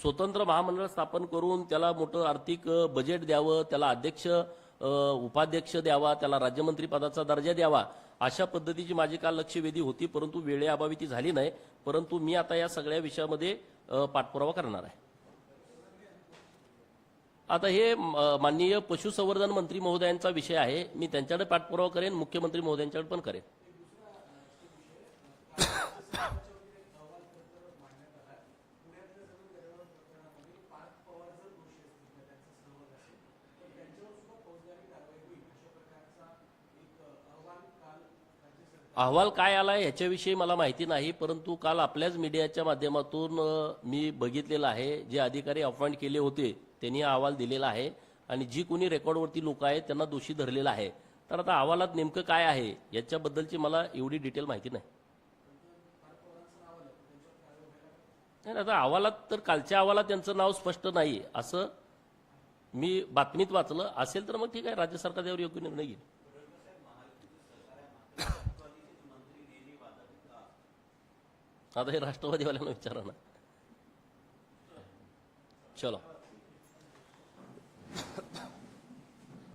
स्वतंत्र महामंडळ स्थापन करून त्याला मोठं आर्थिक बजेट द्यावं, त्याला अध्यक्ष उपाध्यक्ष द्यावा, त्याला राज्यमंत्री पदाचा दर्जा द्यावा, अशा पद्धतीची माझी काल लक्षवेधी होती, परंतु वेळेअभावी ती झाली नाही. परंतु मी आता या सगळ्या विषयामध्ये पाठपुरावा करणार आहे. आता हे माननीय पशुसंवर्धन मंत्री महोदयांचा विषय आहे, मी त्यांच्याकडे पाठपुरावा करेन, मुख्यमंत्री महोदयांच्याकडे पण करेन. अहवाल काय आला ह्याच्याविषयी मला माहिती नाही, परंतु काल आपल्याच मीडियाच्या माध्यमातून मी बघितलेलं आहे, जे अधिकारी अपॉइंट केले होते त्यांनी हा अहवाल दिलेला आहे आणि जी कोणी रेकॉर्डवरती लोक आहेत त्यांना दोषी धरलेला आहे. तर आता अहवालात नेमकं काय आहे याच्याबद्दलची मला एवढी डिटेल माहिती नाही. आता अहवालात तर कालच्या अहवालात त्यांचं नाव स्पष्ट नाही असं मी बातमीत वाचलं असेल, तर मग ठीक आहे, राज्य सरकार त्यावर योग्य निर्णय घेईल. आता हे राष्ट्रवादीवाल्यांना विचारा ना. चलो.